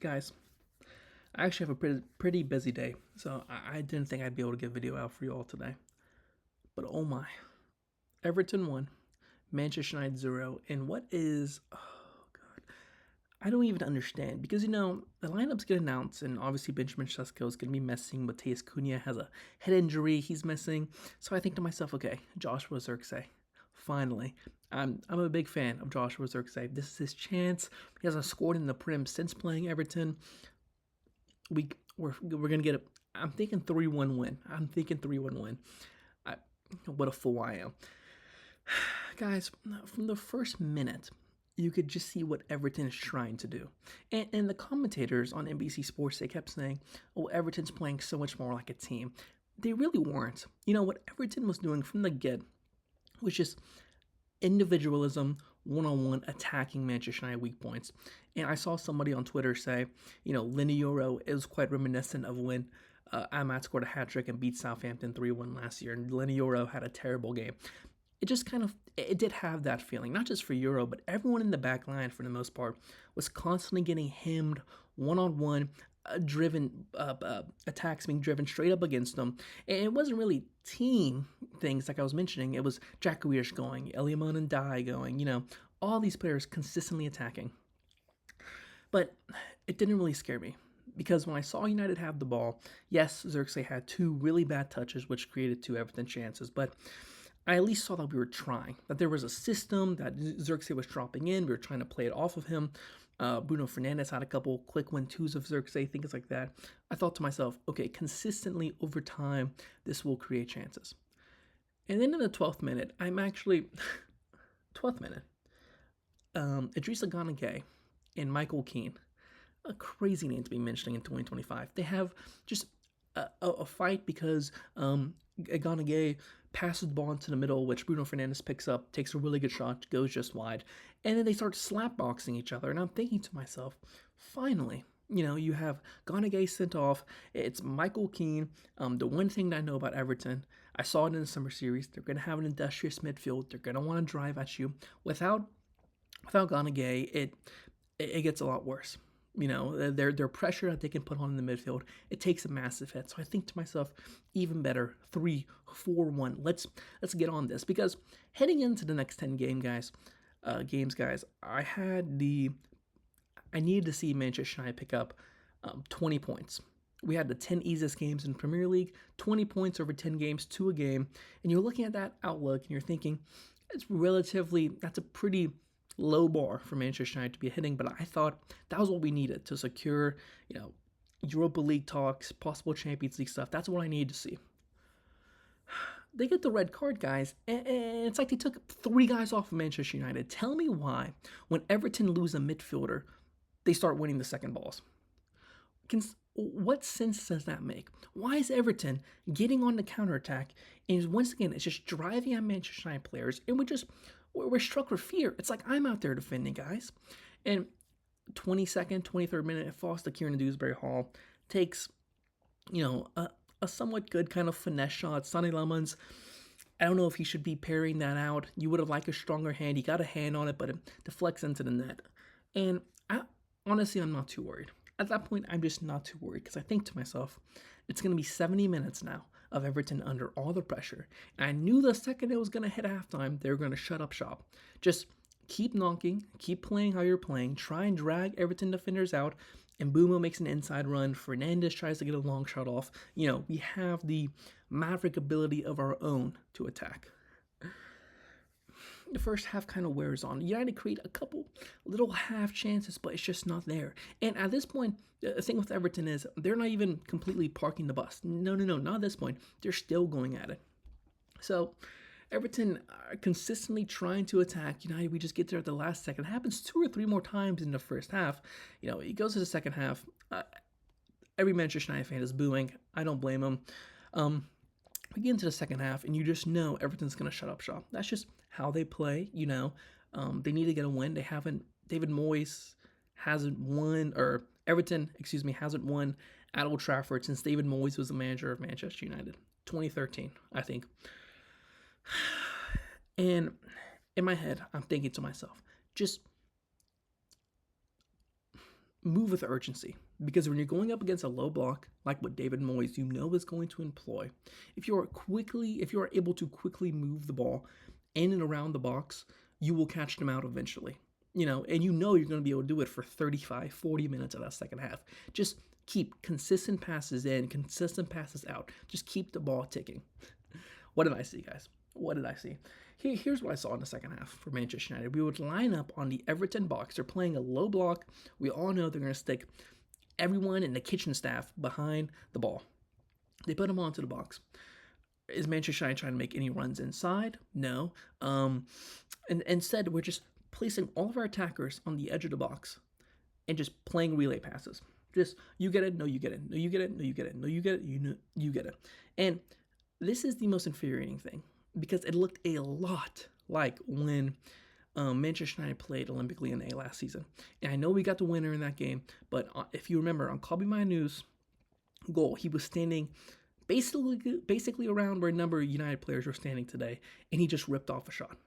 Guys, I actually have a pretty busy day, so I didn't think I'd be able to get a video out for you all today. But oh my, Everton won, Manchester United 0, and what is, oh god, I don't even understand because the lineups get announced, and obviously Benjamin Sesko is going to be missing. Mateus Cunha has a head injury; he's missing. So I think to myself, okay, Joshua Zirkzee, finally. I'm a big fan of Joshua Zirkzee. This is his chance. He hasn't scored in the Prem since playing Everton. We're gonna get a. I'm thinking 3-1 win. I'm thinking 3-1 win. I, what a fool I am, guys. From the first minute, you could just see what Everton is trying to do, and the commentators on NBC Sports, they kept saying, "Oh, Everton's playing so much more like a team." They really weren't. What Everton was doing from the get was just individualism, one-on-one attacking Manchester United weak points. And I saw somebody on Twitter say, Euro is quite reminiscent of when Amat scored a hat trick and beat Southampton 3-1 last year, and Euro had a terrible game. It just it did have that feeling, not just for Euro, but everyone in the back line for the most part was constantly getting hemmed one-on-one, driven attacks being driven straight up against them. And it wasn't really team things like I was mentioning. It was Jack Grealish going, Eliaman and Dye going, all these players consistently attacking. But it didn't really scare me because when I saw United have the ball, yes, Xerxes had two really bad touches which created two Everton chances, but I at least saw that we were trying, that there was a system, that Xerxes was dropping in, we were trying to play it off of him. Bruno Fernandes had a couple quick 1-2s of Xerxes, things like that. I thought to myself, okay, consistently over time, this will create chances. And then in the 12th minute, 12th minute, Idrissa Gana Gueye and Michael Keane, a crazy name to be mentioning in 2025. They have just a fight because Gana Gueye passes the ball into the middle, which Bruno Fernandes picks up, takes a really good shot, goes just wide, and then they start slapboxing each other. And I'm thinking to myself, finally, you have Gana Gueye sent off. It's Michael Keane. The one thing that I know about Everton, I saw it in the summer series. They're going to have an industrious midfield. They're going to want to drive at you. Without Gana Gueye, it gets a lot worse. Their pressure that they can put on in the midfield, it takes a massive hit. So I think to myself, even better, 3-4-1. Let's get on this, because heading into the next 10 games, guys, I needed to see Manchester United pick up 20 points. We had the 10 easiest games in Premier League, 20 points over 10 games, 2 a game, and you're looking at that outlook and you're thinking, that's a pretty low bar for Manchester United to be hitting, but I thought that was what we needed to secure, Europa League talks, possible Champions League stuff. That's what I needed to see. They get the red card, guys, and it's like they took 3 guys off of Manchester United. Tell me why, when Everton lose a midfielder, they start winning the second balls. What sense does that make? Why is Everton getting on the counterattack, and once again, it's just driving at Manchester United players, and we're struck with fear. It's like I'm out there defending, guys. And 22nd, 23rd minute, it falls to Kieran Dewsbury Hall. Takes, a somewhat good kind of finesse shot. Sonny Lemons, I don't know if he should be parrying that out. You would have liked a stronger hand. He got a hand on it, but it deflects into the net. And honestly, I'm not too worried. At that point, I'm just not too worried because I think to myself, it's going to be 70 minutes now of Everton under all the pressure. And I knew the second it was going to hit halftime, they were going to shut up shop. Just keep knocking, keep playing how you're playing, try and drag Everton defenders out, and Mbeumo makes an inside run. Fernandes tries to get a long shot off. We have the maverick ability of our own to attack. The first half kind of wears on. United create a couple little half chances, but it's just not there. And at this point, the thing with Everton is they're not even completely parking the bus. No, not at this point. They're still going at it. So Everton are consistently trying to attack United. We just get there at the last second. It happens 2 or 3 more times in the first half. It goes to the second half. Every Manchester United fan is booing. I don't blame them. We get into the second half, and you just know Everton's going to shut up shop. That's just how they play, They need to get a win. David Moyes hasn't won, or Everton, hasn't won at Old Trafford since David Moyes was the manager of Manchester United. 2013, I think. And in my head, I'm thinking to myself, just move with urgency because when you're going up against a low block like what David Moyes is going to employ, if you are able to quickly move the ball in and around the box, you will catch them out eventually. And you're going to be able to do it for 35, 40 minutes of that second half. Just keep consistent passes in, consistent passes out. Just keep the ball ticking. What did I see, guys? What did I see? Here's what I saw in the second half for Manchester United. We would line up on the Everton box. They're playing a low block. We all know they're going to stick everyone in the kitchen staff behind the ball. They put them onto the box. Is Manchester United trying to make any runs inside? No. And instead, we're just placing all of our attackers on the edge of the box and just playing relay passes. Just, you get it, no, you get it, no, you get it, no, you get it, no, you get it, you get it. And this is the most infuriating thing because it looked a lot like when Manchester United played Olympic Lyon last season. And I know we got the winner in that game, but if you remember on Call Me Manu's goal, he was standing basically around where a number of United players were standing today, and he just ripped off a shot.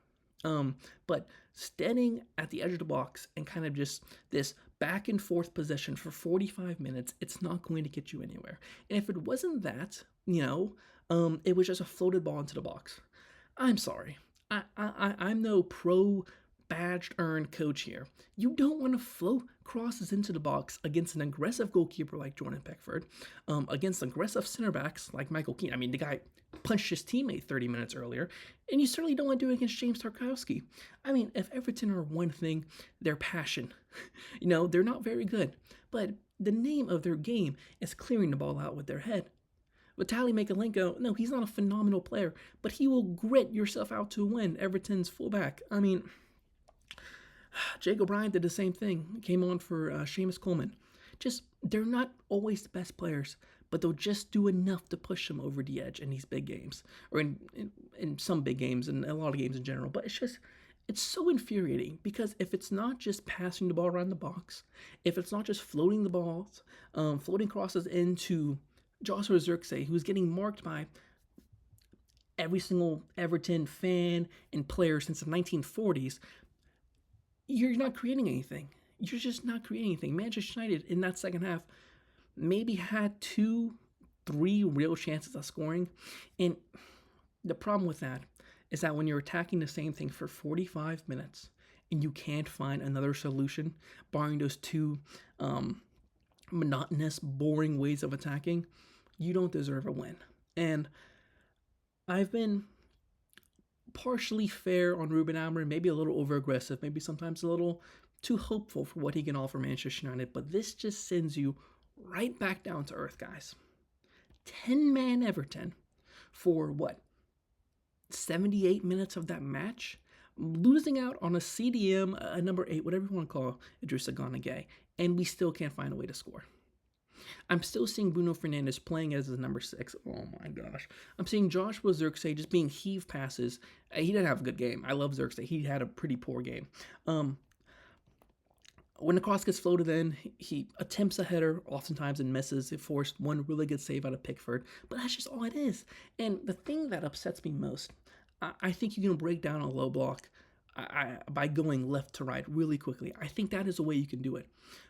But standing at the edge of the box and kind of just this back and forth possession for 45 minutes, it's not going to get you anywhere. And if it wasn't that, it was just a floated ball into the box. I'm sorry. I'm no pro badged earned coach here. You don't want to float crosses into the box against an aggressive goalkeeper like Jordan Pickford, against aggressive center backs like Michael Keane. I mean, the guy punched his teammate 30 minutes earlier, and you certainly don't want to do it against James Tarkowski. I mean, if Everton are one thing, their passion. They're not very good, but the name of their game is clearing the ball out with their head. Vitaly Mykolenko, no, he's not a phenomenal player, but he will grit yourself out to win. Everton's fullback. I mean, Jake O'Brien did the same thing. Came on for Seamus Coleman. They're not always the best players, but they'll just do enough to push them over the edge in these big games, or in some big games and a lot of games in general. But it's so infuriating because if it's not just passing the ball around the box, if it's not just floating the balls, floating crosses into Joshua Zirkzee, who's getting marked by every single Everton fan and player since the 1940s, you're not creating anything. You're just not creating anything. Manchester United in that second half maybe had 2-3 real chances of scoring. And the problem with that is that when you're attacking the same thing for 45 minutes and you can't find another solution, barring those two monotonous, boring ways of attacking, you don't deserve a win. And I've been partially fair on Ruben Amorim, maybe a little over-aggressive, maybe sometimes a little too hopeful for what he can offer Manchester United, but this just sends you right back down to earth, guys. 10-man Everton for 78 minutes of that match, losing out on a CDM, a number 8, whatever you want to call Idrissa Gana Gueye, and we still can't find a way to score. I'm still seeing Bruno Fernandes playing as his number 6. Oh my gosh. I'm seeing Joshua Zirkzee just being heave passes. He didn't have a good game. I love Zirkzee. He had a pretty poor game. When the cross gets floated in, he attempts a header oftentimes and misses. It forced one really good save out of Pickford, but that's just all it is. And the thing that upsets me most, I think you can break down a low block by going left to right really quickly. I think that is a way you can do it.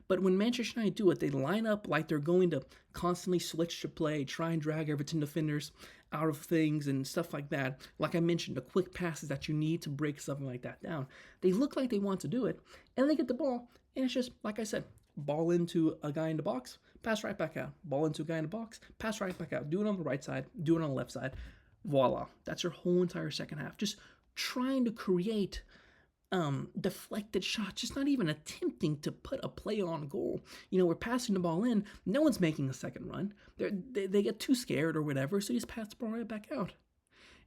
But when Manchester United do it, they line up like they're going to constantly switch to play, try and drag Everton defenders out of things and stuff like that. Like I mentioned, the quick passes that you need to break something like that down. They look like they want to do it, and they get the ball, and it's just, like I said, ball into a guy in the box, pass right back out. Ball into a guy in the box, pass right back out. Do it on the right side, do it on the left side. Voila. That's your whole entire second half. Just trying to create deflected shots, just not even attempting to put a play on goal. We're passing the ball in, no one's making a second run. They get too scared or whatever, so you just pass the ball right back out.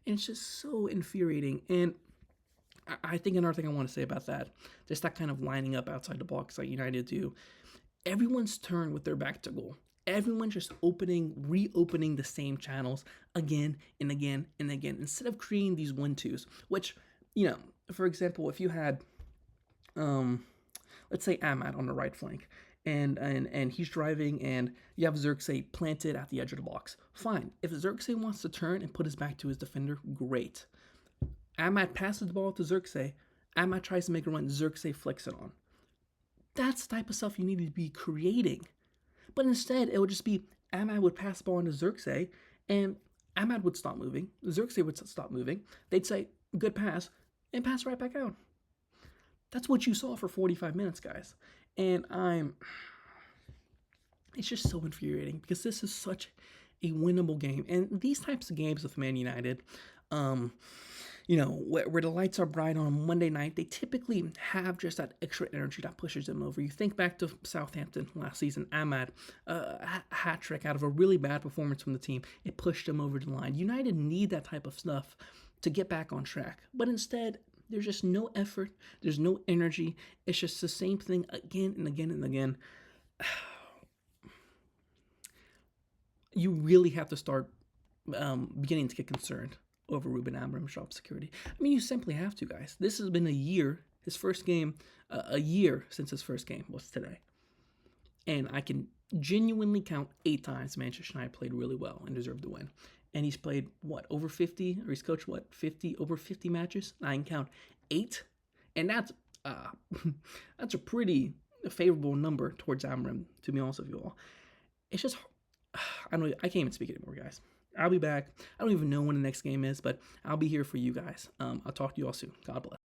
And it's just so infuriating. And I think another thing I want to say about that, just that kind of lining up outside the box like United do, everyone's turned with their back to goal. Everyone just reopening the same channels again and again and again, instead of creating these 1-2s, which, for example, if you had, let's say Ahmad on the right flank, and he's driving, and you have Zirkzee planted at the edge of the box. Fine. If Zirkzee wants to turn and put his back to his defender, great. Ahmad passes the ball to Zirkzee. Ahmad tries to make a run. Zirkzee flicks it on. That's the type of stuff you need to be creating. But instead, it would just be Ahmad would pass the ball into Xerxes, and Ahmad would stop moving. Xerxes would stop moving. They'd say, good pass, and pass right back out. That's what you saw for 45 minutes, guys. And it's just so infuriating because this is such a winnable game. And these types of games with Man United, um, where the lights are bright on a Monday night, they typically have just that extra energy that pushes them over. You think back to Southampton last season, Ahmad, hat trick out of a really bad performance from the team. It pushed them over the line. United need that type of stuff to get back on track. But instead, there's just no effort. There's no energy. It's just the same thing again and again and again. You really have to start beginning to get concerned over Ruben Amorim's job security. I mean, you simply have to, guys. This has been a year. His first game, a year since his first game was today. And I can genuinely count 8 times Manchester United played really well and deserved to win. And he's played, over 50? Or he's coached, over 50 matches? I can count 8. And that's that's a pretty favorable number towards Amorim, to be honest with you all. It's just, I can't even speak anymore, guys. I'll be back. I don't even know when the next game is, but I'll be here for you guys. I'll talk to you all soon. God bless.